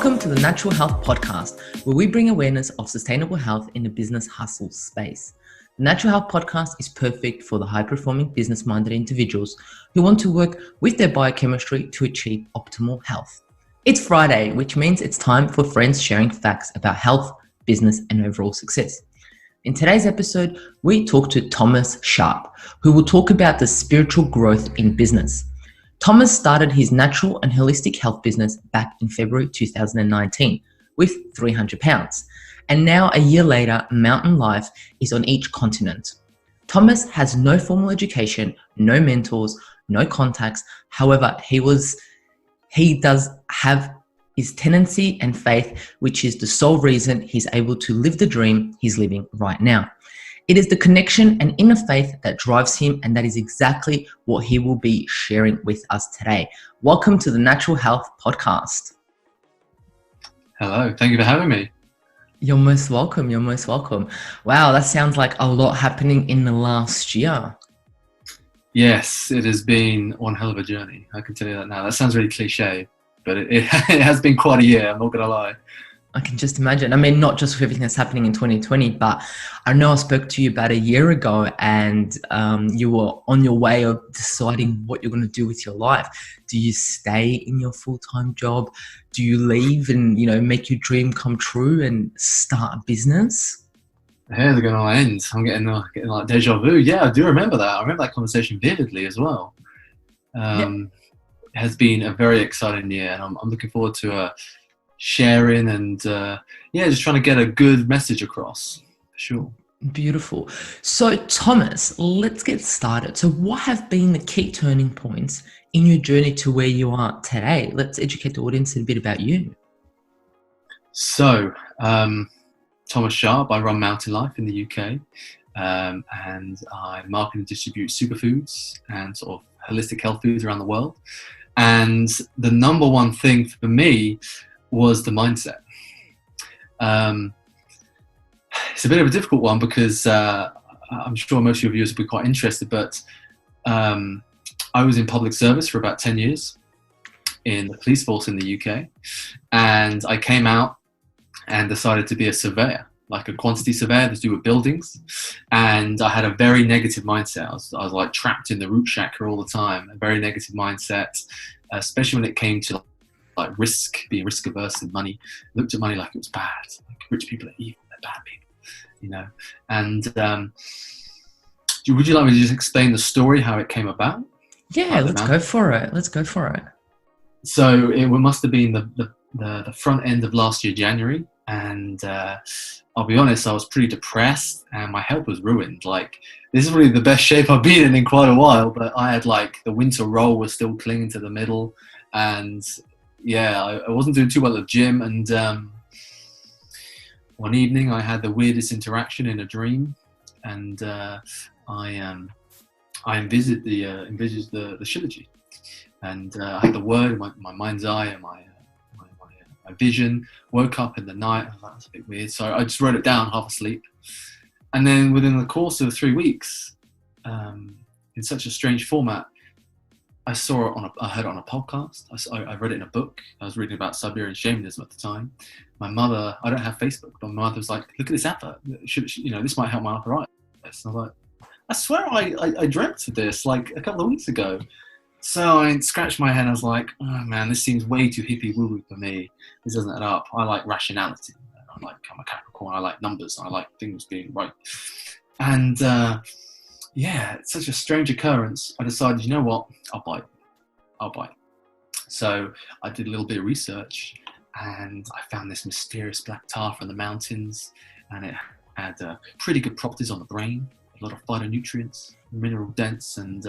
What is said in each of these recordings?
Welcome to the Natural Health Podcast, where we bring awareness of sustainable health in the business hustle space. The Natural Health Podcast is perfect for the high-performing business-minded individuals who want to work with their biochemistry to achieve optimal health. It's Friday, which means it's time for friends sharing facts about health, business, and overall success. In today's episode, we talk to Thomas Sharp, who will talk about the spiritual growth in business. Thomas started his natural and holistic health business back in February 2019 with 300 pounds. And now a year later, mountain life is on each continent. Thomas has no formal education, no mentors, no contacts. However, he does have his tendency and faith, which is the sole reason he's able to live the dream he's living right now. It is the connection and inner faith that drives him, and that is exactly what he will be sharing with us today. Welcome to the Natural Health Podcast. Hello, thank you for having me. You're most welcome. You're most welcome. Wow, that sounds like a lot happening in the last year. Yes, it has been one hell of a journey. I can tell you that now. That sounds really cliche, but it has been quite a year. I'm not going to lie. I can just imagine. I mean, not just with everything that's happening in 2020, but I know I spoke to you about a year ago and you were on your way of deciding what you're going to do with your life. Do you stay in your full-time job? Do you leave and, make your dream come true and start a business? How's it going to end? I'm getting like deja vu. Yeah, I do remember that. I remember that conversation vividly as well. It has been a very exciting year, and I'm looking forward to sharing and just trying to get a good message across, for sure. Beautiful. So Thomas, let's get started. So what have been the key turning points in your journey to where you are today? Let's educate the audience a bit about you. So Thomas Sharp, I run Mountain Life in the UK, and I market and distribute superfoods and sort of holistic health foods around the world. And the number one thing for me was the mindset. It's a bit of a difficult one because I'm sure most of your viewers will be quite interested, but I was in public service for about 10 years in the police force in the UK, and I came out and decided to be a surveyor, like a quantity surveyor to do with buildings. And I had a very negative mindset. I was like trapped in the root chakra all the time, a very negative mindset, especially when it came to like being risk averse and money. Looked at money like it was bad. Like rich people are evil, they're bad people, And would you like me to just explain the story, how it came about? Yeah, let's go for it. So it must have been the front end of last year, January. And I'll be honest, I was pretty depressed and my health was ruined. Like, this is really the best shape I've been in quite a while, but I had like the winter roll was still clinging to the middle, and I wasn't doing too well at the gym. And one evening I had the weirdest interaction in a dream, and I envisaged the Shilajit, and I had the word in my mind's eye and my vision. Woke up in the night, I was like, that's a bit weird, so I just wrote it down half asleep. And then within the course of 3 weeks, in such a strange format, I heard it on a podcast. I read it in a book. I was reading about Siberian shamanism at the time. My mother, I don't have Facebook, but my mother was like, look at this advert. This might help my arthritis. And I was like, I swear I dreamt of this like a couple of weeks ago. So I scratched my head. I was like, oh man, this seems way too hippie woo-woo for me. This doesn't add up. I like rationality. I'm a Capricorn. I like numbers. I like things being right. And it's such a strange occurrence. I decided, you know what? I'll buy it. So I did a little bit of research, and I found this mysterious black tar from the mountains, and it had pretty good properties on the brain, a lot of phytonutrients, mineral dense. And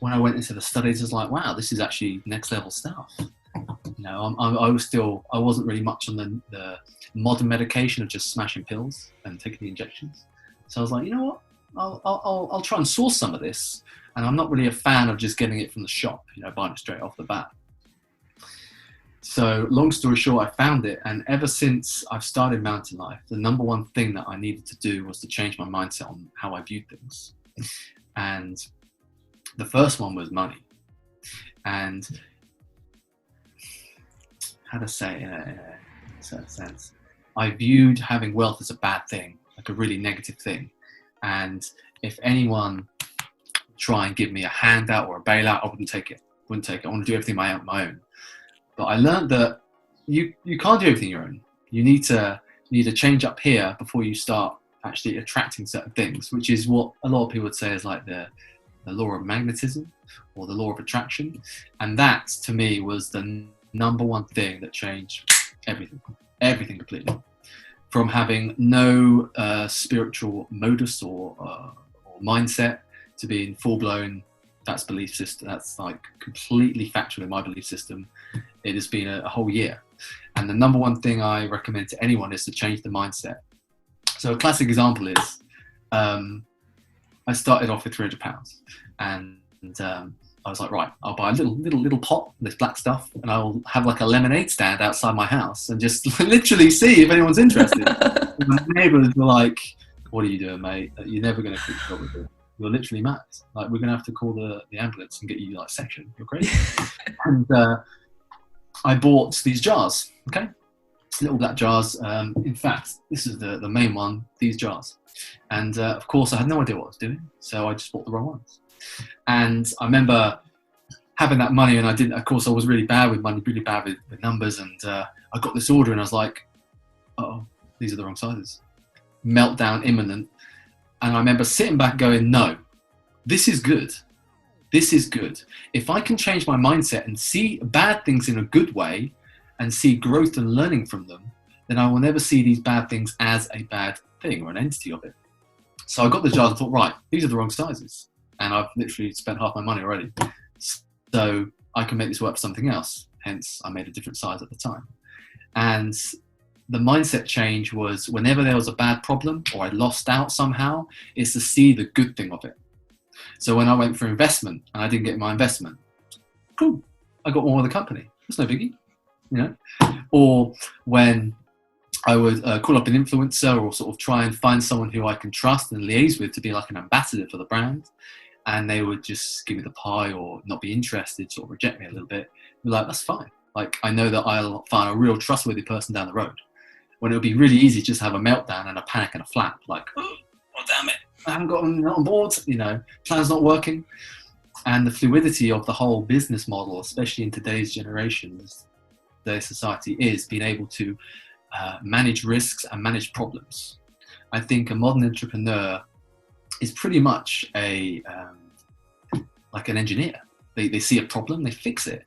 when I went into the studies, I was like, wow, this is actually next level stuff. I wasn't really much on the modern medication of just smashing pills and taking the injections. So I was like, you know what? I'll try and source some of this. And I'm not really a fan of just getting it from the shop, buying it straight off the bat. So long story short, I found it. And ever since I've started Mountain Life, the number one thing that I needed to do was to change my mindset on how I viewed things. And the first one was money. And how to say it certain sense. I viewed having wealth as a bad thing, like a really negative thing. And if anyone try and give me a handout or a bailout, I wouldn't take it. I want to do everything my own. But I learned that you can't do everything your own. You need to change up here before you start actually attracting certain things, which is what a lot of people would say is like the law of magnetism or the law of attraction. And that, to me, was the number one thing that changed everything completely. From having no spiritual modus or mindset to being full-blown, that's belief system, that's like completely factual in my belief system. It has been a whole year. And the number one thing I recommend to anyone is to change the mindset. So a classic example is, I started off with £300 and I was like, right, I'll buy a little pot of this black stuff and I'll have like a lemonade stand outside my house and just literally see if anyone's interested. And my neighbours were like, what are you doing, mate? You're never going to keep what we're doing. You're literally mad. Like, we're going to have to call the ambulance and get you like section. You're crazy. And I bought these jars, okay? Little black jars. In fact, this is the main one, these jars. And of course, I had no idea what I was doing. So I just bought the wrong ones. And I remember having that money, and of course, I was really bad with money, really bad with numbers. And I got this order and I was like, oh, these are the wrong sizes. Meltdown imminent. And I remember sitting back going, no, this is good. This is good. If I can change my mindset and see bad things in a good way and see growth and learning from them, then I will never see these bad things as a bad thing or an entity of it. So I got the jars and thought, right, these are the wrong sizes. And I've literally spent half my money already. So I can make this work for something else. Hence, I made a different size at the time. And the mindset change was whenever there was a bad problem or I lost out somehow, is to see the good thing of it. So when I went for investment and I didn't get my investment, cool, I got more of the company. That's no biggie, you know. Or when I would call up an influencer or sort of try and find someone who I can trust and liaise with to be like an ambassador for the brand, and they would just give me the pie or not be interested, sort of reject me a little bit. Be like, that's fine. Like, I know that I'll find a real trustworthy person down the road. When it would be really easy to just have a meltdown and a panic and a flap, like, oh damn it, I haven't gotten on board, you know, plan's not working. And the fluidity of the whole business model, especially in today's generation, today's society, is being able to manage risks and manage problems. I think a modern entrepreneur is pretty much like an engineer. They see a problem, they fix it.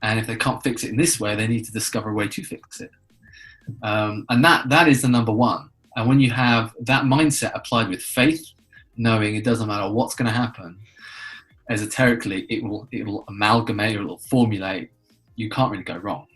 And if they can't fix it in this way, they need to discover a way to fix it. And that is the number one. And when you have that mindset applied with faith, knowing it doesn't matter what's going to happen, esoterically, it will amalgamate or it will formulate. You can't really go wrong.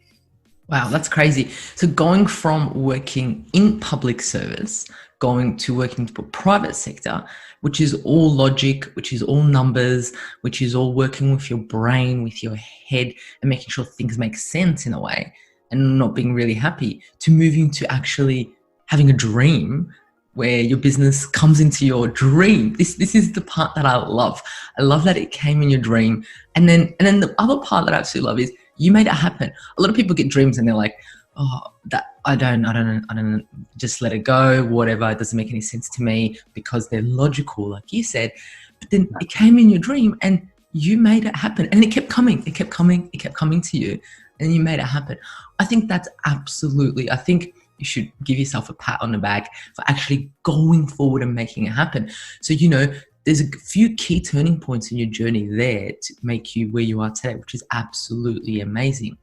Wow, that's crazy. So going from working in public service, going to working to a private sector, which is all logic, which is all numbers, which is all working with your brain, with your head, and making sure things make sense in a way, and not being really happy, to moving to actually having a dream where your business comes into your dream. This is the part that I love. I love that it came in your dream. And then the other part that I absolutely love is you made it happen. A lot of people get dreams and they're like, oh, that I don't, just let it go, whatever, it doesn't make any sense to me, because they're logical, like you said. But then it came in your dream and you made it happen, and it kept coming to you, and you made it happen. I think that's absolutely, I think you should give yourself a pat on the back for actually going forward and making it happen. So, you know, there's a few key turning points in your journey there to make you where you are today, which is absolutely amazing.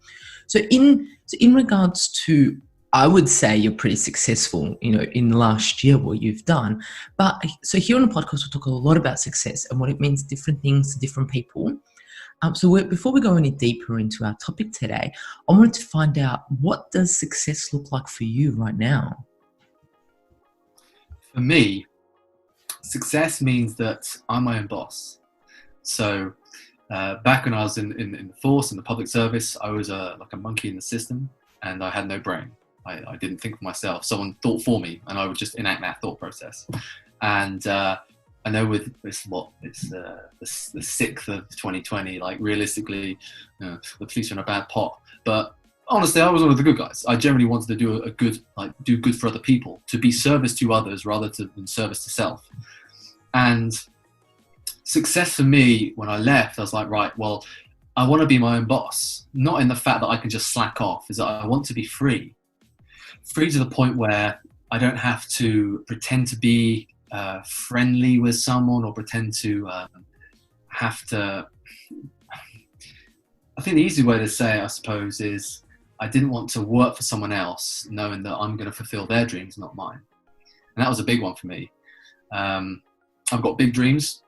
So in regards to, I would say you're pretty successful, you know, in last year, what you've done. But so here on the podcast, we'll talk a lot about success and what it means, different things to different people. Before we go any deeper into our topic today, I wanted to find out, what does success look like for you right now? For me, success means that I'm my own boss. So back when I was in the force, in the public service, I was like a monkey in the system, and I had no brain. I didn't think for myself. Someone thought for me, and I would just enact that thought process. And I know with it's the 6th of 2020, like realistically, the police are in a bad pot. But honestly, I was one of the good guys. I generally wanted to do good for other people, to be service to others rather than service to self. And success for me, when I left, I was like, right, well, I want to be my own boss. Not in the fact that I can just slack off, is that I want to be free. Free to the point where I don't have to pretend to be friendly with someone, or pretend to have to. I think the easy way to say it, I suppose, is I didn't want to work for someone else knowing that I'm going to fulfill their dreams, not mine. And that was a big one for me. I've got big dreams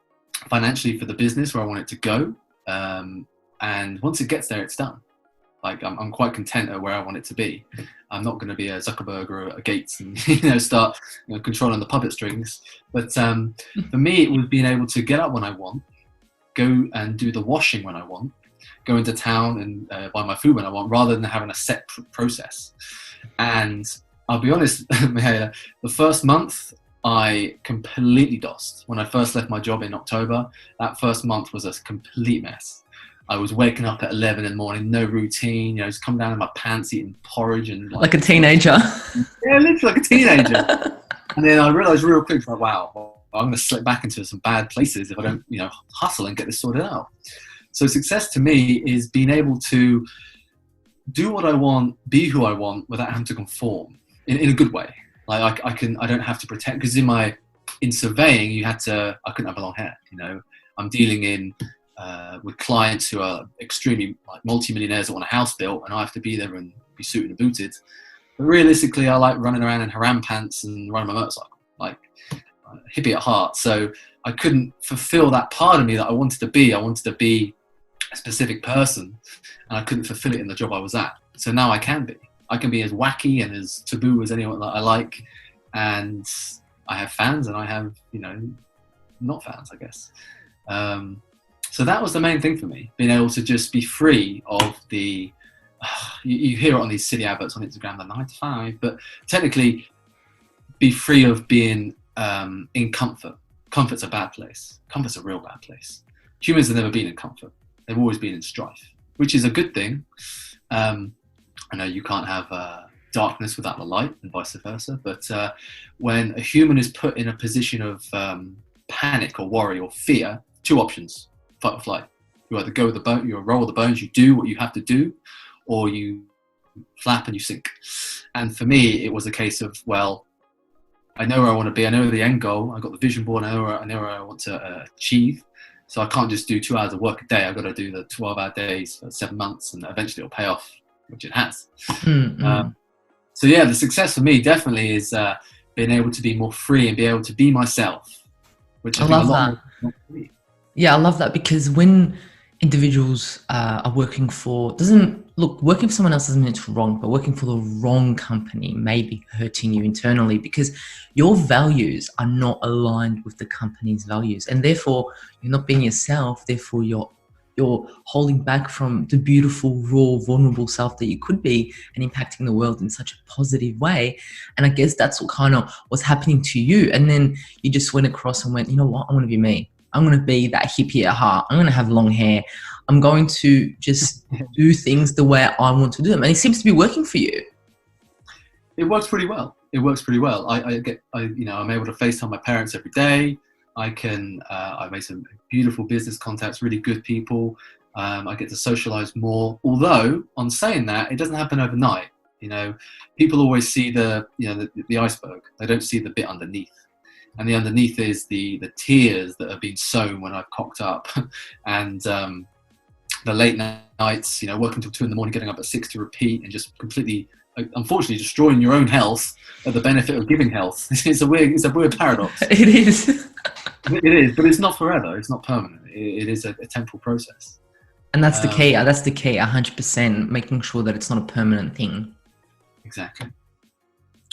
financially for the business, where I want it to go. And once it gets there, it's done. Like, I'm quite content at where I want it to be. I'm not going to be a Zuckerberg or a Gates and start controlling the puppet strings. But for me, it was being able to get up when I want, go and do the washing when I want, go into town and buy my food when I want, rather than having a set process. And I'll be honest, Mihaela, the first month I completely DOSed. When I first left my job in October, that first month was a complete mess. I was waking up at 11 in the morning, no routine, just coming down in my pants, eating porridge and like a teenager. Yeah, literally like a teenager. And then I realized real quick, like, wow, I'm going to slip back into some bad places if I don't, hustle and get this sorted out. So success to me is being able to do what I want, be who I want, without having to conform in a good way. Like I don't have to pretend, because in surveying, I couldn't have long hair. I'm dealing with clients who are extremely multi-millionaires that want a house built, and I have to be there and be suited and booted. But realistically, I like running around in haram pants and riding my motorcycle, like hippie at heart. So I couldn't fulfill that part of me that I wanted to be. I wanted to be a specific person, and I couldn't fulfill it in the job I was at. So now I can be. I can be as wacky and as taboo as anyone that I like, and I have fans and I have, not fans, I guess. So that was the main thing for me, being able to just be free of the, you hear it on these silly adverts on Instagram, the 9 to 5, but technically be free of being in comfort. Comfort's a bad place. Comfort's a real bad place. Humans have never been in comfort. They've always been in strife, which is a good thing. I know you can't have darkness without the light, and vice versa, but when a human is put in a position of panic or worry or fear, two options: fight or flight. You either go with the boat, you roll with the bones, you do what you have to do, or you flap and you sink. And for me, it was a case of, well, I know where I want to be, I know the end goal, I got the vision board, I know where I want to achieve. So I can't just do 2 hours of work a day. I've got to do the 12-hour days for 7 months, and eventually it'll pay off, which it has. So yeah, the success for me definitely is being able to be more free and be able to be myself, which I love that. Yeah, I love that, because when individuals are working working for someone else doesn't mean it's wrong, but working for the wrong company may be hurting you internally, because your values are not aligned with the company's values, and therefore you're not being yourself. Therefore you're holding back from the beautiful, raw, vulnerable self that you could be, and impacting the world in such a positive way. And I guess that's what kind of was happening to you. And then you just went across and went, you know what, I want to be me. I'm going to be that hippie at heart. I'm going to have long hair. I'm going to just do things the way I want to do them. And it seems to be working for you. It works pretty well. I'm able to FaceTime my parents every day. I made some beautiful business contacts, really good people. I get to socialize more. Although, on saying that, it doesn't happen overnight. People always see the iceberg. They don't see the bit underneath. And the underneath is the tears that have been sown when I've cocked up, and the late nights, working till 2 a.m, getting up at 6 to repeat, and just completely, unfortunately, destroying your own health at the benefit of giving health. It's a weird paradox. It is. It is, but it's not forever. It's not permanent. It is a temporal process. And that's the key. That's the key. 100%, making sure that it's not a permanent thing. Exactly.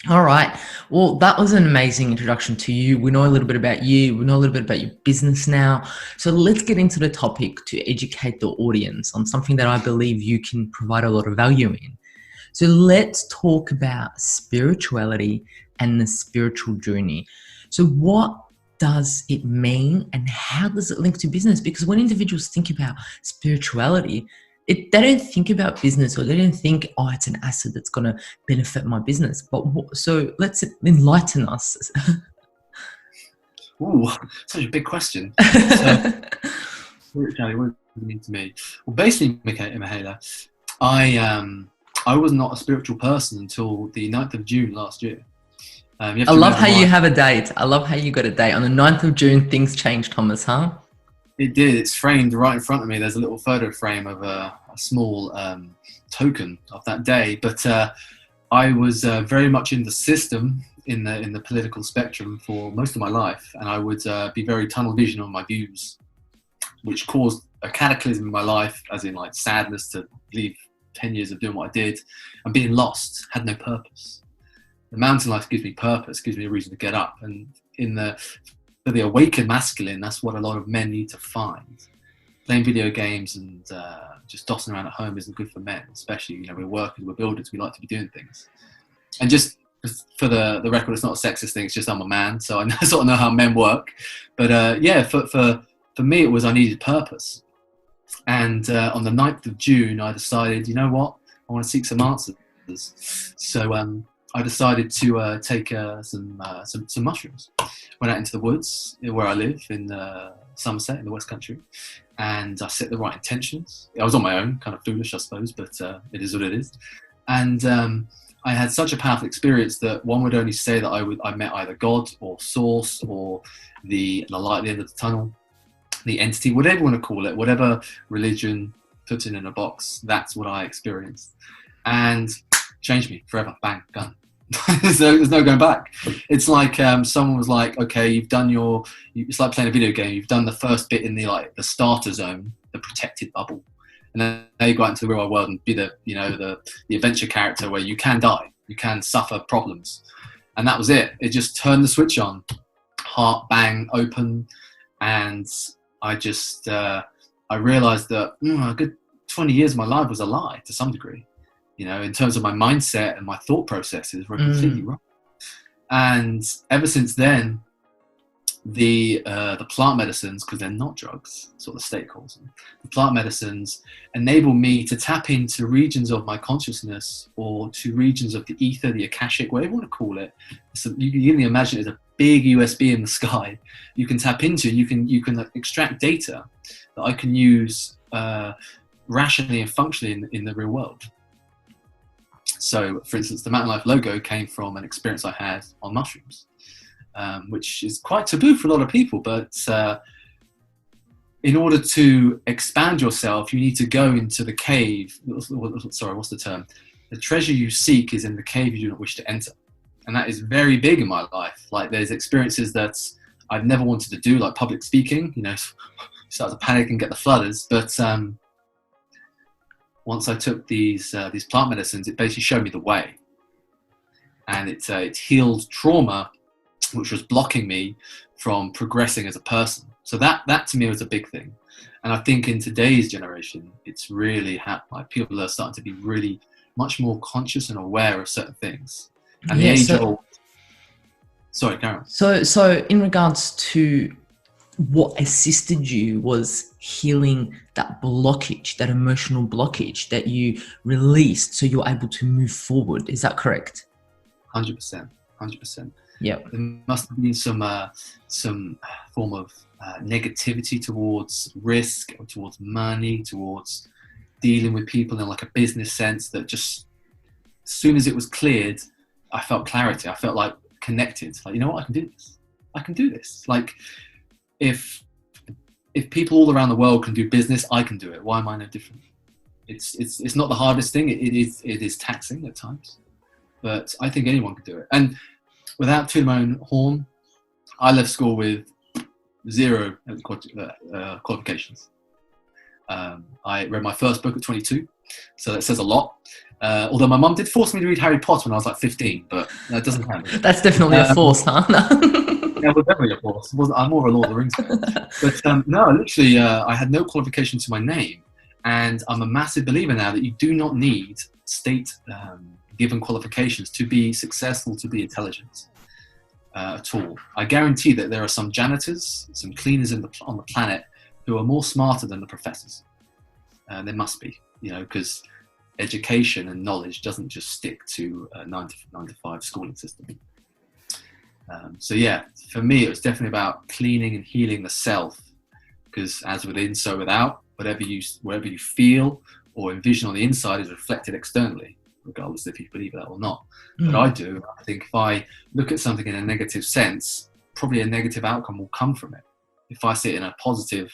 All right. Well, that was an amazing introduction to you. We know a little bit about you. We know a little bit about your business now. So let's get into the topic to educate the audience on something that I believe you can provide a lot of value in. So let's talk about spirituality and the spiritual journey. So what does it mean, and how does it link to business? Because when individuals think about spirituality, they don't think about business, or they don't think, oh, it's an asset that's going to benefit my business. But so let's enlighten us. Ooh, such a big question. So, Charlie, what does it mean to me? Well, basically, Michaela, I was not a spiritual person until the 9th of June last year. I love how you have a date. I love how you got a date. On the 9th of June, things changed, Thomas, huh? It did. It's framed right in front of me. There's a little photo frame of a small token of that day. But I was very much in the system, in the political spectrum for most of my life, and I would be very tunnel vision on my views, which caused a cataclysm in my life, as in like sadness to leave 10 years of doing what I did and being lost, had no purpose. The mountain life gives me purpose, gives me a reason to get up. And for the awakened masculine, that's what a lot of men need to find. Playing video games and just dossing around at home isn't good for men, especially, we're workers, we're builders, we like to be doing things. And just for the record, it's not a sexist thing, it's just I'm a man, so I sort of know how men work. But for me, it was I needed purpose. And on the 9th of June, I decided, you know what, I want to seek some answers. So I decided to take some mushrooms. Went out into the woods where I live in Somerset in the West Country, and I set the right intentions. I was on my own, kind of foolish, I suppose, but it is what it is. And I had such a powerful experience that one would only say that I met either God or Source or the light at the end of the tunnel, the entity, whatever you want to call it, whatever religion puts it in a box. That's what I experienced, and changed me forever. Bang, gone. There's no going back. It's like someone was like, okay, you've done it's like playing a video game. You've done the first bit in the starter zone, the protected bubble, and then you go out into the real world and be the adventure character where you can die, you can suffer problems, and that was it. It just turned the switch on, heart bang open, and I just I realized that a good 20 years of my life was a lie to some degree. In terms of my mindset and my thought processes were completely wrong. And ever since then, the plant medicines, because they're not drugs, that's what the state calls them, the plant medicines enable me to tap into regions of my consciousness, or to regions of the ether, the Akashic, whatever you want to call it. So you can only imagine it as a big USB in the sky. You can tap into, you can extract data that I can use rationally and functionally in the real world. So, for instance, the Mountain Life logo came from an experience I had on mushrooms, which is quite taboo for a lot of people. But in order to expand yourself, you need to go into the cave. Sorry, what's the term? The treasure you seek is in the cave you do not wish to enter. And that is very big in my life. Like, there's experiences that I've never wanted to do, like public speaking, start to panic and get the flutters. But once I took these plant medicines, it basically showed me the way, and it healed trauma, which was blocking me from progressing as a person. So that to me was a big thing, and I think in today's generation, it's really like people are starting to be really much more conscious and aware of certain things. And the age old. Sorry, Karen. So in regards to what assisted you was healing that blockage, that emotional blockage that you released, so you're able to move forward. Is that correct? 100%. Yeah. There must have been some form of negativity towards risk, or towards money, towards dealing with people in like a business sense, that just as soon as it was cleared, I felt clarity. I felt like connected. Like, you know what? I can do this. Like, if people all around the world can do business, I can do it. Why am I no different? It's not the hardest thing. It is taxing at times, but I think anyone can do it. And without tooting my own horn, I left school with 0 qualifications. I read my first book at 22, so that says a lot. Although my mum did force me to read Harry Potter when I was like 15, but that doesn't count. That's definitely a force, huh? Yeah, it was definitely a force. I'm more of a Lord of the Rings fan. But no, literally, I had no qualification to my name. And I'm a massive believer now that you do not need state-given qualifications to be successful, to be intelligent at all. I guarantee that there are some janitors, some cleaners on the planet who are more smarter than the professors. There must be, because education and knowledge doesn't just stick to a 9 to 5 schooling system. So yeah, for me, it was definitely about cleaning and healing the self, because as within, so without. Whatever you feel or envision on the inside is reflected externally, regardless if you believe that or not. But I do. I think if I look at something in a negative sense, probably a negative outcome will come from it. If I see it in a positive,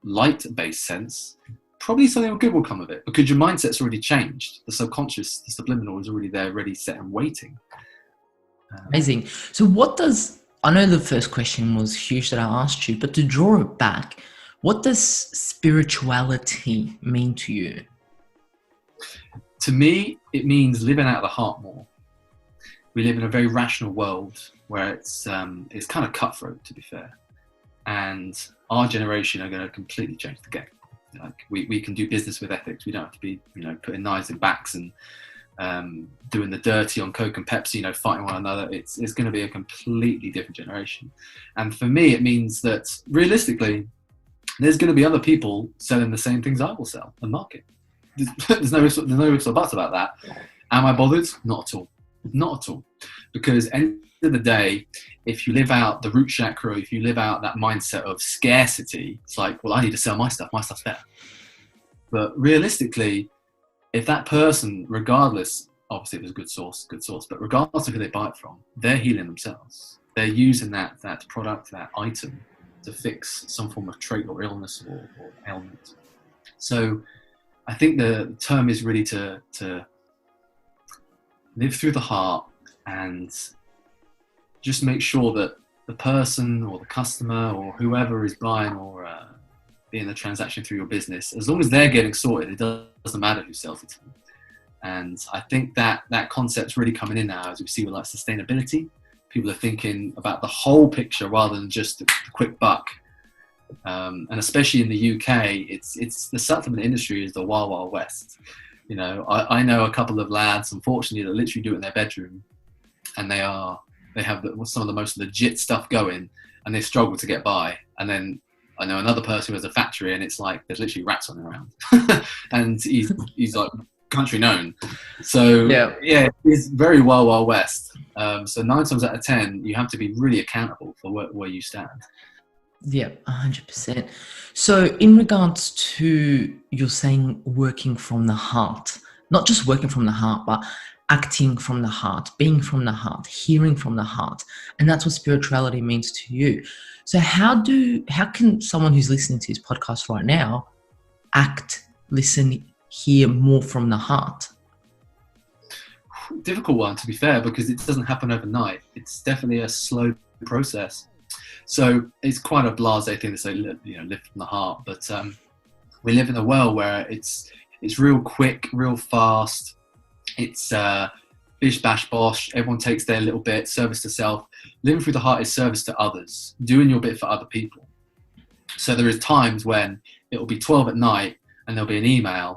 light-based sense, probably something good will come of it, because your mindset's already changed. The subconscious, the subliminal is already there, ready, set, and waiting. Amazing. So I know the first question was huge that I asked you, but to draw it back, what does spirituality mean to you? To me, it means living out of the heart more. We live in a very rational world where it's kind of cutthroat, to be fair. And our generation are going to completely change the game. Like we can do business with ethics. We don't have to be, putting knives in backs and doing the dirty on Coke and Pepsi, fighting one another. It's going to be a completely different generation. And for me, it means that realistically, there's going to be other people selling the same things I will sell and market. There's no ifs or buts about that. Am I bothered? Not at all. Not at all. Because at the end of the day, if you live out the root chakra, if you live out that mindset of scarcity, it's like, well, I need to sell my stuff's better. But realistically, if that person, regardless, obviously if it's a good source, but regardless of who they buy it from, they're healing themselves. They're using that product, that item, to fix some form of trait or illness or ailment. So I think the term is really to live through the heart and just make sure that the person or the customer or whoever is buying or being the transaction through your business, as long as they're getting sorted, it doesn't matter who sells it to them. And I think that concept's really coming in now, as we see with like sustainability. People are thinking about the whole picture rather than just the quick buck. And especially in the UK, it's the supplement industry is the wild, wild west. I know a couple of lads, unfortunately, that literally do it in their bedroom, and they have some of the most legit stuff going, and they struggle to get by. And then I know another person who has a factory, and it's like there's literally rats running around, and he's like country known. So yeah, it's very wild, wild west. So 9 times out of 10, you have to be really accountable for where you stand. Yeah, 100%. So in regards to, you're saying working from the heart, not just working from the heart, but acting from the heart, being from the heart, hearing from the heart. And that's what spirituality means to you. So how can someone who's listening to this podcast right now act, listen, hear more from the heart? Difficult one, to be fair, because it doesn't happen overnight. It's definitely a slow process. So it's quite a blasé thing to say, live from the heart. But we live in a world where it's real quick, real fast. It's bish, bash, bosh. Everyone takes their little bit, service to self. Living through the heart is service to others, doing your bit for other people. So there is times when it will be 12 at night and there'll be an email.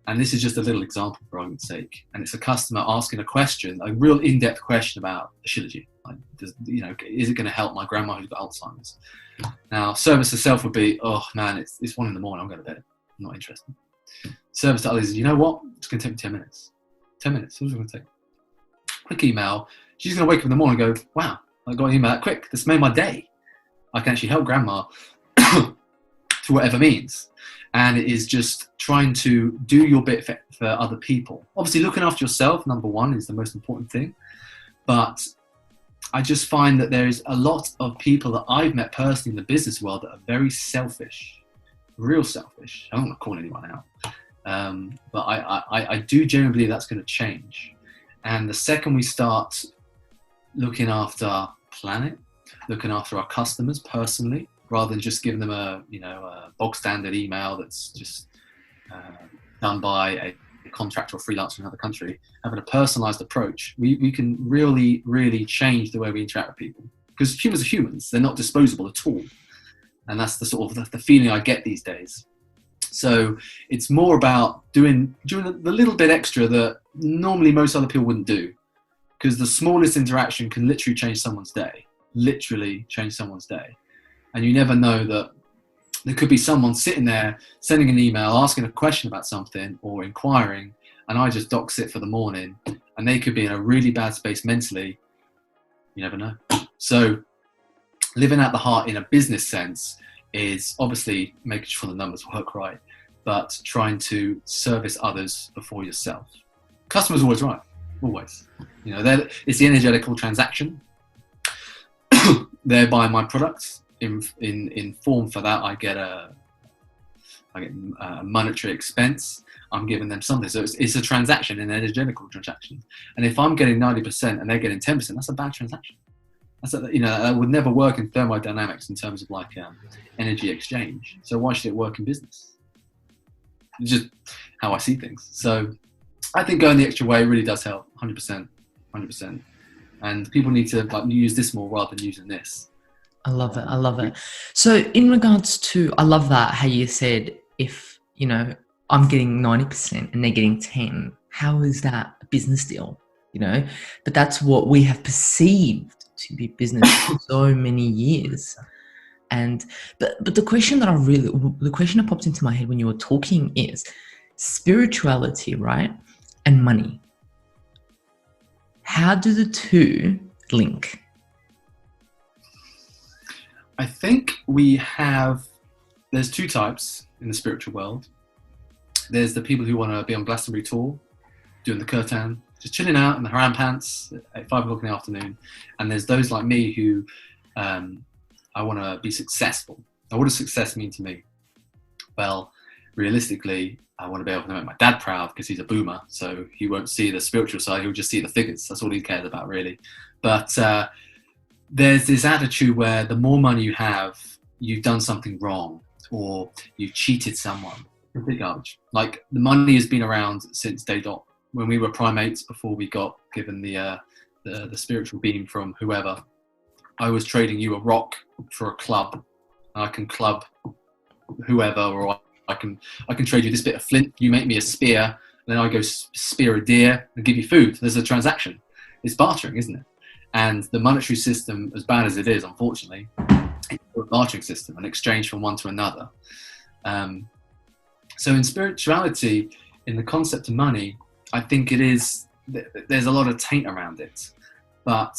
And this is just a little example for argument's sake. And it's a customer asking a question, a real in-depth question about the Shilajit. Like, is it going to help my grandma who's got Alzheimer's? Now, service to self would be, oh man, it's 1 a.m, I'm going to bed. I'm not interested. Service to others is, you know what? It's going to take me 10 minutes. 10 minutes. What's it going to take? Quick email. She's going to wake up in the morning and go, wow, I got an email that quick. This made my day. I can actually help grandma to whatever means. And it is just trying to do your bit for other people. Obviously, looking after yourself, number one, is the most important thing. But I just find that there is a lot of people that I've met personally in the business world that are very selfish, real selfish. I don't want to call anyone out. But I do genuinely believe that's going to change. And the second we start looking after our planet, looking after our customers personally, rather than just giving them a bog standard email that's just done by a contractor or freelancer in another country, having a personalized approach, we can really, really change the way we interact with people. Because humans are humans, they're not disposable at all. And that's the sort of the feeling I get these days. So it's more about doing the little bit extra that normally most other people wouldn't do. Because the smallest interaction can literally change someone's day. Literally change someone's day. And you never know that There could be someone sitting there sending an email, asking a question about something or inquiring, and I just doc sit for the morning, and they could be in a really bad space mentally. You never know. So living at the heart in a business sense is obviously making sure the numbers work right, but trying to service others before yourself. Customer's always right, always. You know, it's the energetical transaction. They're buying my products. In form for that, I get a monetary expense. I'm giving them something. So it's a transaction, an energetical transaction. And if I'm getting 90% and they're getting 10%, that's a bad transaction. That would never work in thermodynamics in terms of like energy exchange. So why should it work in business? It's just how I see things. So I think going the extra way really does help, 100%. And people need to like use this more rather than using this. I love it. I love it. So in regards to, I love that how you said, if, you know, I'm getting 90% and they're getting 10, how is that a business deal? You know, but that's what we have perceived to be business for so many years. And, but the question that popped into my head when you were talking is spirituality, right? And money. How do the two link? I think there's two types in the spiritual world. There's the people who want to be on Glastonbury tour, doing the kirtan, just chilling out in the haram pants at 5 o'clock in the afternoon. And there's those like me who I want to be successful. Now, what does success mean to me? Well, realistically, I want to be able to make my dad proud because he's a boomer, so he won't see the spiritual side, he'll just see the figures. That's all he cares about, really. But there's this attitude where the more money you have, you've done something wrong or you've cheated someone. Complete garbage. Like, the money has been around since day dot. When we were primates, before we got given the spiritual beam from whoever, I was trading you a rock for a club. I can club whoever, or I can trade you this bit of flint. You make me a spear, and then I go spear a deer and give you food. There's a transaction. It's bartering, isn't it? And the monetary system, as bad as it is, unfortunately, it's a bartering system, an exchange from one to another. So in spirituality, in the concept of money, I think there's a lot of taint around it. But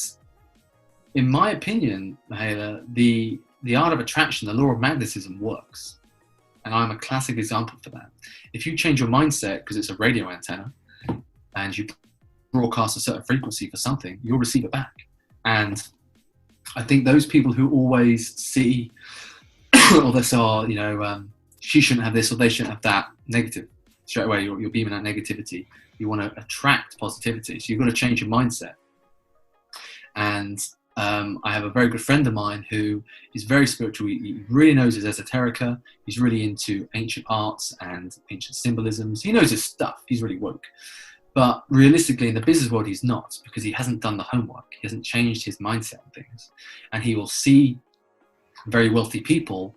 in my opinion, Mahela, the art of attraction, the law of magnetism works. And I'm a classic example for that. If you change your mindset, because it's a radio antenna, and you broadcast a certain frequency for something, you'll receive it back. And I think those people who always see, or they say, she shouldn't have this or they shouldn't have that, negative, straight away you're beaming out negativity. You want to attract positivity, so you've got to change your mindset. And I have a very good friend of mine who is very spiritual. He really knows his esoterica. He's really into ancient arts and ancient symbolisms. He knows his stuff. He's really woke. But realistically, in the business world, he's not, because he hasn't done the homework. He hasn't changed his mindset on things. And he will see very wealthy people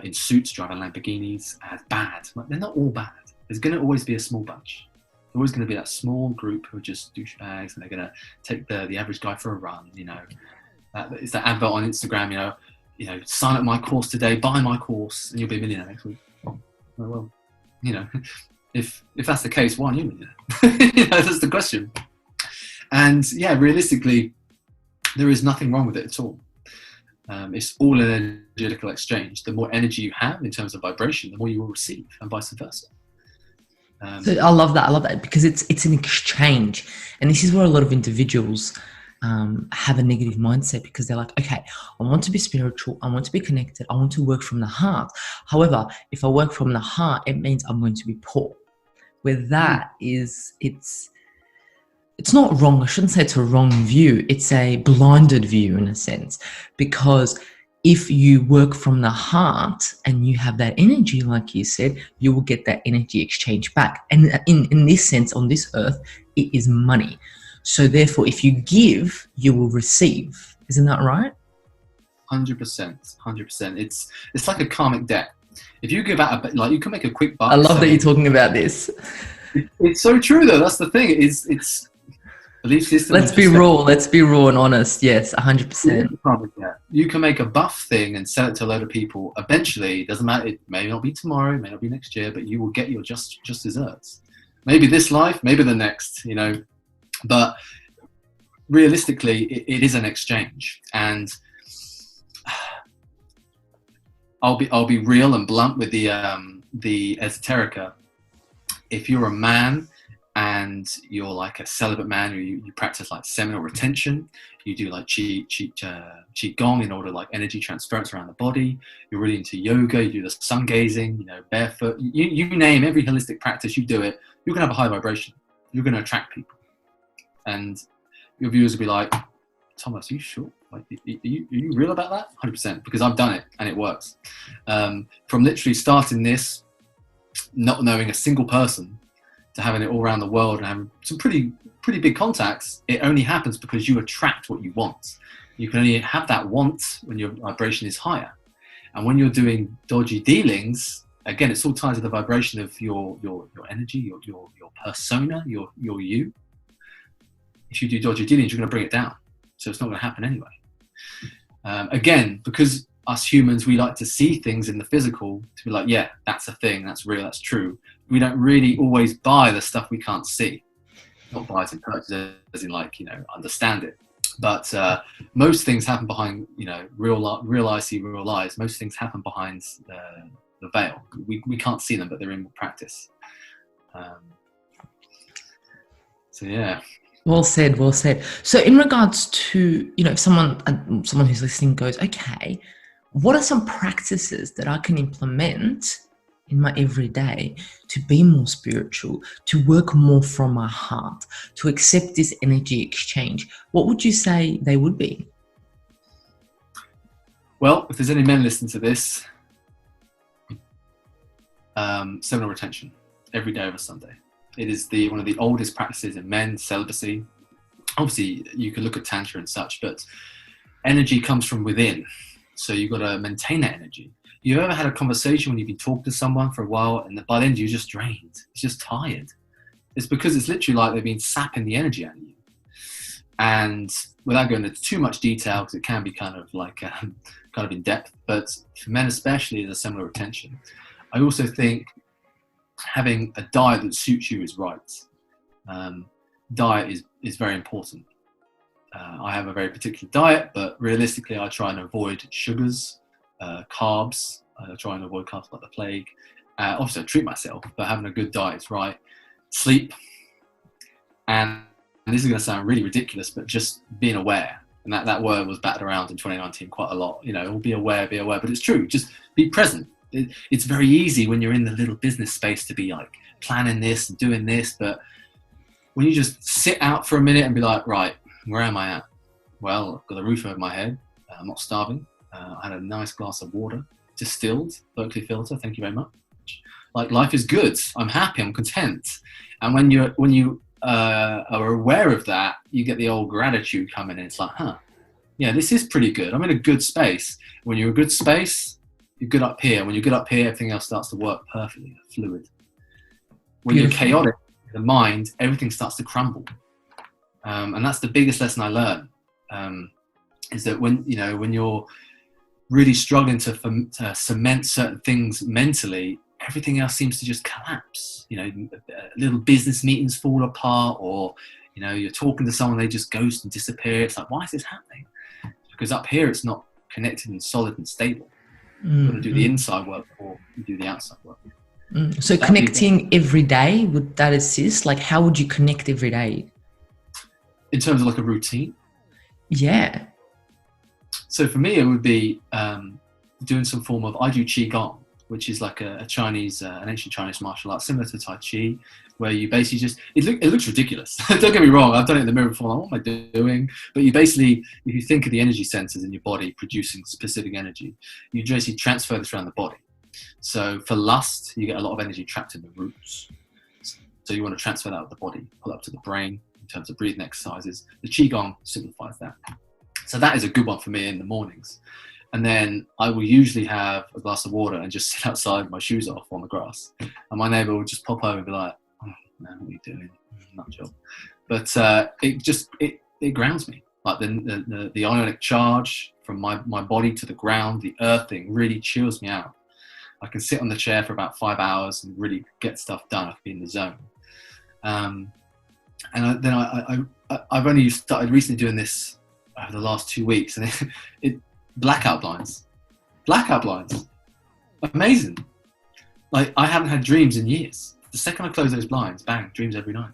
in suits driving Lamborghinis as bad. They're not all bad. There's going to always be a small bunch. There's always going to be that small group who are just douchebags, and they're going to take the average guy for a run. It's that advert on Instagram. Sign up my course today, buy my course, and you'll be a millionaire next week. Well, if that's the case, why aren't you a millionaire? That's the question. And yeah, realistically, there is nothing wrong with it at all. It's all an energetical exchange. The more energy you have in terms of vibration, the more you will receive, and vice versa. So I love that because it's an exchange, and this is where a lot of individuals have a negative mindset, because they're like, okay, I want to be spiritual, I want to be connected, I want to work from the heart. However, if I work from the heart, it means I'm going to be poor. Where that is, it's not wrong. I shouldn't say it's a wrong view. It's a blinded view in a sense, because if you work from the heart and you have that energy, like you said, you will get that energy exchange back. And in this sense, on this earth, it is money. So therefore, if you give, you will receive. Isn't that right? 100%. It's like a karmic debt. If you give out, you can make a quick buck. I love that you're talking about this. It's so true, though. That's the thing. Belief system Let's and be perspective. raw. Let's be raw and honest. Yes, It is 100%. a promise, yeah. You can make a buff thing and sell it to a load of people. Eventually, it doesn't matter. It may not be tomorrow, it may not be next year, but you will get your just desserts. Maybe this life, maybe the next. But realistically, it is an exchange. And I'll be real and blunt with the esoterica. If you're a man and you're like a celibate man, you practice like seminal retention, you do like qigong in order like energy transference around the body, you're really into yoga, you do the sun gazing, barefoot, you name every holistic practice, you do it, you're gonna have a high vibration, you're gonna attract people, and your viewers will be like, Thomas, are you sure? Like, are you real about that? 100%, because I've done it and it works. From literally starting this, not knowing a single person, to having it all around the world and having some pretty big contacts, it only happens because you attract what you want. You can only have that want when your vibration is higher. And when you're doing dodgy dealings, again, it's all tied to the vibration of your energy, your persona, your you. If you do dodgy dealings, you're going to bring it down. So it's not going to happen anyway. Again, because us humans, we like to see things in the physical to be like, yeah, that's a thing, that's real, that's true. We don't really always buy the stuff we can't see. Not buy it and purchase, as in like, understand it. But most things happen behind, real eyes see real eyes. Most things happen behind the veil. We can't see them, but they're in practice. So yeah. Well said, well said. So in regards to, if someone who's listening goes, okay, what are some practices that I can implement in my everyday to be more spiritual, to work more from my heart, to accept this energy exchange? What would you say they would be? Well, if there's any men listening to this, seminal retention every day of a Sunday. It is one of the oldest practices in men, celibacy. Obviously, you can look at Tantra and such, but energy comes from within. So you've got to maintain that energy. You ever had a conversation when you've been talking to someone for a while and by the end you're just drained? It's just tired. It's because it's literally like they've been sapping the energy out of you. And without going into too much detail, because it can be kind of in depth, but for men especially, there's a similar retention. I also think having a diet that suits you is right. Diet is very important. I have a very particular diet, but realistically I try and avoid sugars, carbs. I try and avoid carbs like the plague. Obviously I treat myself, but having a good diet is right. Sleep, and this is going to sound really ridiculous, but just being aware. And that word was battered around in 2019 quite a lot. Be aware, but it's true. Just be present. It's very easy when you're in the little business space to be like planning this and doing this, but when you just sit out for a minute and be like, right, where am I at? Well, I've got a roof over my head. I'm not starving. I had a nice glass of water, distilled, Berkeley filter. Thank you very much. Like, life is good. I'm happy. I'm content. And when you are aware of that, you get the old gratitude coming in. It's like, yeah, this is pretty good. I'm in a good space. When you're in a good space, you're good up here. When you're good up here, everything else starts to work perfectly, fluid. When Beautiful. you're chaotic, the mind, everything starts to crumble. And that's the biggest lesson I learned, is that when you're really struggling to cement certain things mentally, everything else seems to just collapse. Little business meetings fall apart, or you're talking to someone, they just ghost and disappear. It's like, why is this happening? Because up here it's not connected and solid and stable. You've got to do the inside work before you do the outside work. So connecting every day, would that assist? Like, how would you connect every day? In terms of like a routine? Yeah. So for me, it would be doing some form of, I do Qigong, which is like a Chinese, an ancient Chinese martial art, similar to Tai Chi, where you basically just, it looks ridiculous. Don't get me wrong, I've done it in the mirror before, like, what am I doing? But you basically, if you think of the energy centers in your body producing specific energy, you basically transfer this around the body. So for lust, you get a lot of energy trapped in the roots. So you want to transfer that out of the body, pull it up to the brain in terms of breathing exercises. The Qigong simplifies that. So that is a good one for me in the mornings. And then I will usually have a glass of water and just sit outside with my shoes off on the grass. And my neighbour will just pop over and be like, oh, man, what are you doing? Nut job. But it grounds me. Like the ionic charge from my body to the ground, the earthing really chills me out. I can sit on the chair for about 5 hours and really get stuff done. I can be in the zone. I've only started recently doing this over the last 2 weeks, and blackout blinds, amazing. Like, I haven't had dreams in years. The second I close those blinds, bang, dreams every night.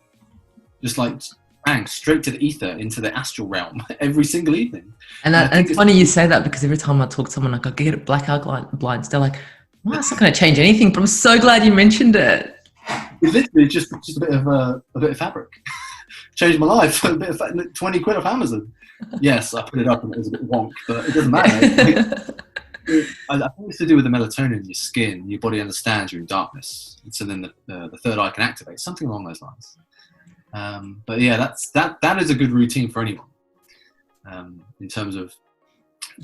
Just like bang, straight to the ether, into the astral realm every single evening. And it's funny you say that, because every time I talk to someone, like, I get blackout blinds, they're like, well, that's not going to change anything. But I'm so glad you mentioned it. It's literally just a bit of fabric. Changed my life. A bit of 20 quid off Amazon. Yes, I put it up and it was a bit wonk, but it doesn't matter. I think it's to do with the melatonin in your skin. Your body understands you're in darkness, and so then the third eye can activate, something along those lines. But yeah, that is a good routine for anyone, in terms of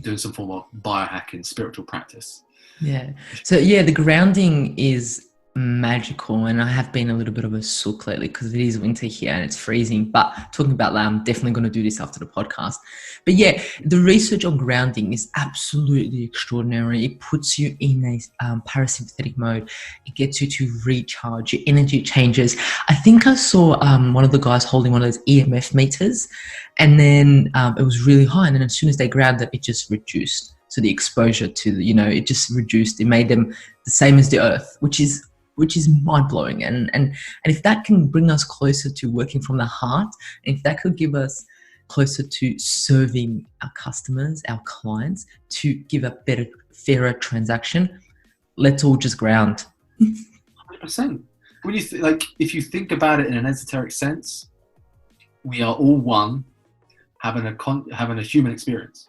doing some form of biohacking, spiritual practice. Yeah. So yeah, the grounding is magical, and I have been a little bit of a sook lately because it is winter here and it's freezing. But talking about that, I'm definitely going to do this after the podcast. But yeah, the research on grounding is absolutely extraordinary. It puts you in a parasympathetic mode. It gets you to recharge. Your energy changes. I think I saw one of the guys holding one of those EMF meters, and then it was really high, and then as soon as they grabbed it, it just reduced. So the exposure to it just reduced. It made them the same as the earth, which is mind-blowing. And if that can bring us closer to working from the heart, and if that could give us closer to serving our customers, our clients, to give a better, fairer transaction, let's all just ground. 100%. When you if you think about it in an esoteric sense, we are all one, having a human experience.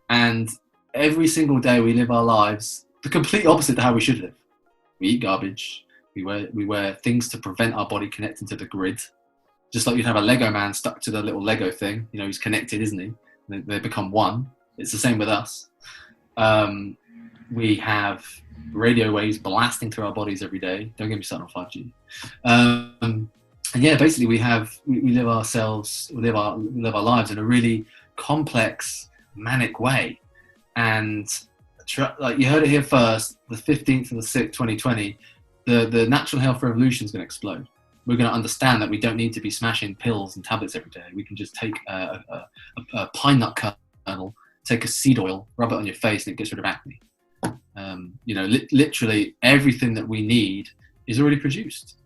And every single day we live our lives the complete opposite to how we should live. We eat garbage. We wear things to prevent our body connecting to the grid. Just like you'd have a Lego man stuck to the little Lego thing. He's connected, isn't he? They become one. It's the same with us. We have radio waves blasting through our bodies every day. Don't get me started on 5G. And yeah, basically we live our lives in a really complex, manic way. And like you heard it here first, the 15th of the 6th, 2020, the natural health revolution is going to explode. We're going to understand that we don't need to be smashing pills and tablets every day. We can just take a pine nut kernel, take a seed oil, rub it on your face, and it gets rid of acne. Literally everything that we need is already produced.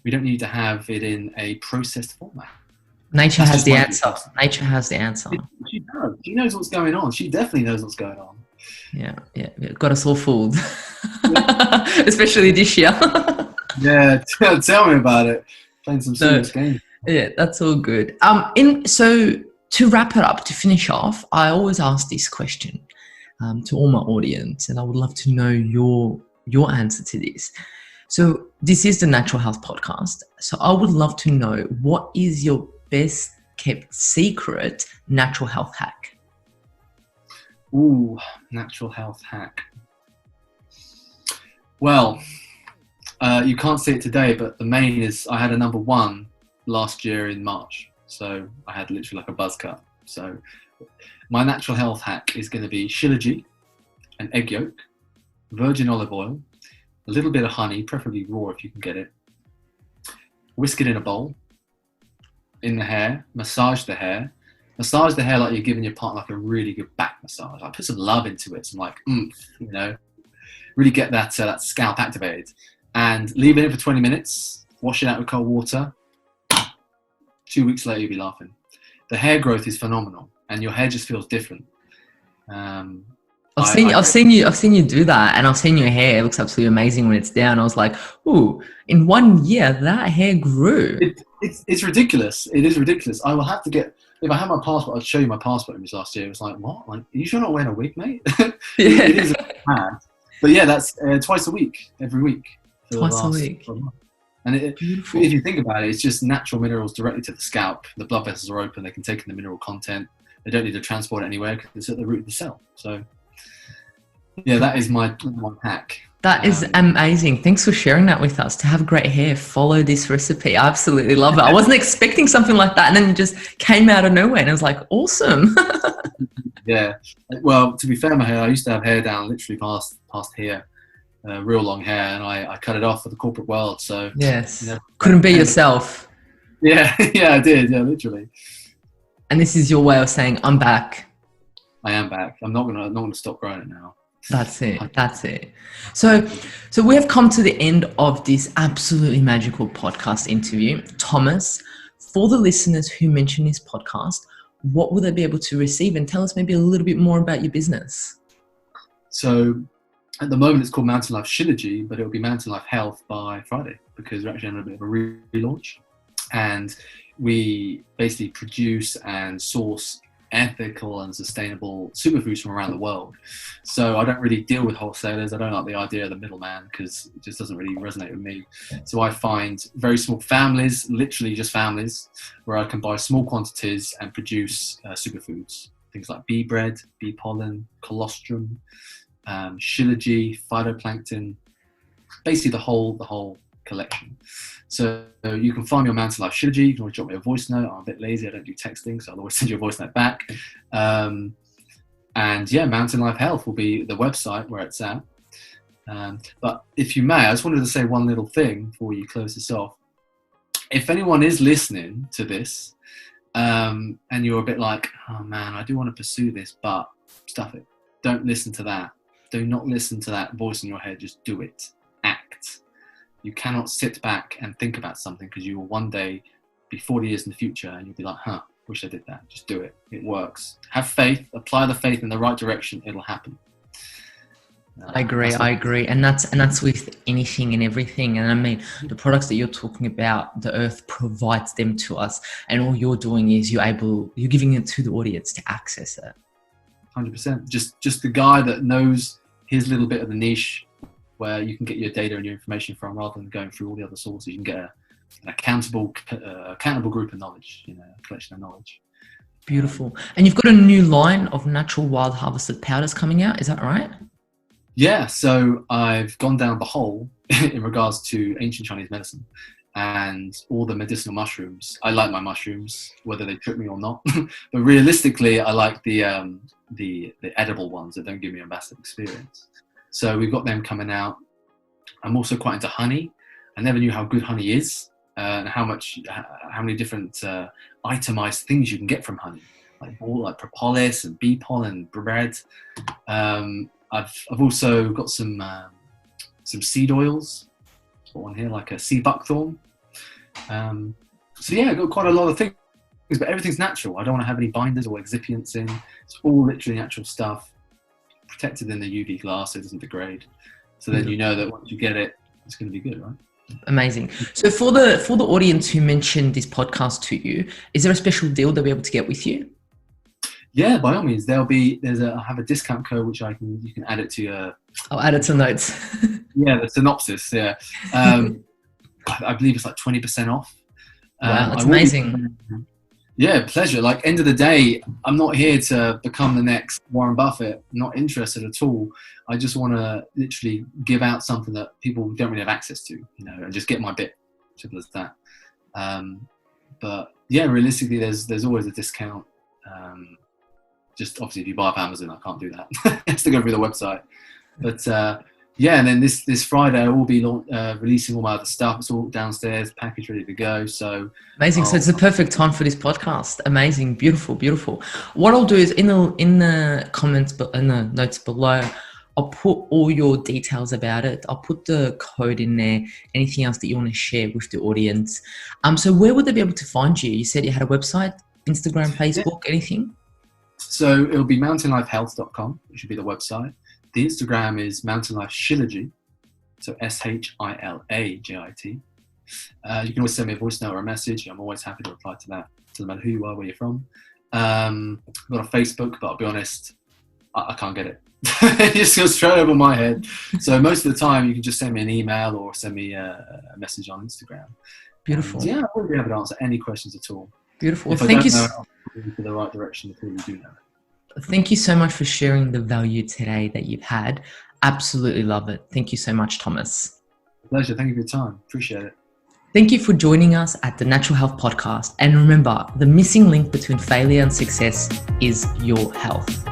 We don't need to have it in a processed format. Nature has the answer. Nature has the answer. She does. She knows what's going on. She definitely knows what's going on. Yeah. Got us all fooled. Especially this year. Yeah, tell me about it. Playing some serious games. Yeah, that's all good. So to wrap it up, to finish off, I always ask this question to all my audience, and I would love to know your answer to this. So this is the Natural Health Podcast. So I would love to know, what is your best kept secret natural health hack? Ooh, natural health hack. Well, you can't see it today, but the main is I had a number 1 last year in March. So I had literally like a buzz cut. So my natural health hack is going to be shilajit, an egg yolk, virgin olive oil, a little bit of honey, preferably raw if you can get it. Whisk it in a bowl, in the hair, massage the hair like you're giving your partner like a really good back massage. Like, put some love into it, some like really get that scalp activated, and leave it in for 20 minutes. Wash it out with cold water. 2 weeks later, you'll be laughing. The hair growth is phenomenal, and your hair just feels different. I've seen you do that, and I've seen your hair. It looks absolutely amazing when it's down. I was like, ooh, in 1 year that hair grew. It's ridiculous. It is ridiculous. I will have to get, if I had my passport, I'd show you my passport image last year. It was like, what? Like, are you sure not wearing a wig, mate? It is a bit mad. But yeah, that's twice a week, every week. Twice a week. And if you think about it, it's just natural minerals directly to the scalp. The blood vessels are open. They can take in the mineral content. They don't need to transport it anywhere because it's at the root of the cell. So Yeah, that is my one hack. That is amazing. Thanks for sharing that with us. To have great hair, follow this recipe. I absolutely love it. I wasn't expecting something like that, and then it just came out of nowhere, and I was like, awesome. Yeah. Well, to be fair, my hair, I used to have hair down literally past here, real long hair, and I cut it off for the corporate world. So Yes. Couldn't be yourself. Yeah, yeah, I did. Yeah, literally. And this is your way of saying, I'm back. I am back. I'm not gonna stop growing it now. That's it. That's it. So we have come to the end of this absolutely magical podcast interview. Thomas, for the listeners who mention this podcast, what will they be able to receive? And tell us maybe a little bit more about your business. So at the moment, it's called Mountain Life Trilogy, but it'll be Mountain Life Health by Friday because we're actually on a bit of a relaunch. And we basically produce and source ethical and sustainable superfoods from around the world. So I don't really deal with wholesalers. I don't like the idea of the middleman because it just doesn't really resonate with me. So I find very small families, literally just families, where I can buy small quantities and produce superfoods. Things like bee bread, bee pollen, colostrum, shilajit, phytoplankton, basically the whole collection. So you can find me on Mountain Life Shilajit. You can always drop me a voice note. I'm a bit lazy. I don't do texting, so I'll always send you a voice note back. And yeah, Mountain Life Health will be the website where it's at. But if you may, I just wanted to say one little thing before you close this off. If anyone is listening to this and you're a bit like, oh man, I do want to pursue this, but stuff it. Don't listen to that. Do not listen to that voice in your head. Just do it. Act. You cannot sit back and think about something because you will one day be 40 years in the future and you'll be like, wish I did that. Just do it. It works. Have faith. Apply the faith in the right direction. It'll happen. I agree. And that's with anything and everything. And I mean, the products that you're talking about, the earth provides them to us. And all you're doing is you're giving it to the audience to access it. 100%. Just the guy that knows his little bit of the niche where you can get your data and your information from rather than going through all the other sources. You can get an accountable group of knowledge, a collection of knowledge. Beautiful. And you've got a new line of natural wild harvested powders coming out. Is that right? Yeah. So I've gone down the hole in regards to ancient Chinese medicine and all the medicinal mushrooms. I like my mushrooms, whether they trip me or not. But realistically, I like the edible ones that don't give me a massive experience. So we've got them coming out. I'm also quite into honey. I never knew how good honey is and how many different itemized things you can get from honey, like propolis and bee pollen, bread. I've also got some seed oils. Got one here, like a sea buckthorn. So yeah, I've got quite a lot of things, but everything's natural. I don't want to have any binders or excipients in. It's all literally natural stuff, protected in the UV glass so it doesn't degrade. So then you know that once you get it, it's going to be good, right? Amazing. So for the audience who mentioned this podcast to you, is there a special deal they'll be able to get with you? Yeah, by all means. I have a discount code which you can add it to your. I'll add it to notes. Yeah, the synopsis. Yeah, I believe it's like 20% off. Wow, that's amazing. Yeah, pleasure. Like, end of the day, I'm not here to become the next Warren Buffett. I'm not interested at all. I just want to literally give out something that people don't really have access to, and just get my bit. Simple as that. But yeah, realistically, there's always a discount. Just obviously, if you buy off Amazon, I can't do that. It has to go through the website. But yeah, and then this Friday I will be releasing all my other stuff. It's all downstairs, packaged, ready to go. So amazing. So it's the perfect time for this podcast. Amazing, beautiful. What I'll do is in the comments, but in the notes below, I'll put all your details about it. I'll put the code in there. Anything else that you want to share with the audience. So where would they be able to find you? You said you had a website, Instagram, Facebook, anything? So it'll be mountainlifehealth.com, which should be the website. The Instagram is Mountain Life Shilajit, so SHILAJIT. You can always send me a voice note or a message. I'm always happy to reply to that. Doesn't matter who you are, where you're from. I've got a Facebook, but I'll be honest, I can't get it. It just goes straight over my head. So most of the time, you can just send me an email or send me a message on Instagram. Beautiful. And yeah, I won't be able to answer any questions at all. Beautiful. If Thank you. I'll put you to the right direction until you do know. Thank you so much for sharing the value today that you've had. Absolutely love it. Thank you so much, Thomas. Pleasure. Thank you for your time. Appreciate it. Thank you for joining us at the Natural Health Podcast. And remember, the missing link between failure and success is your health.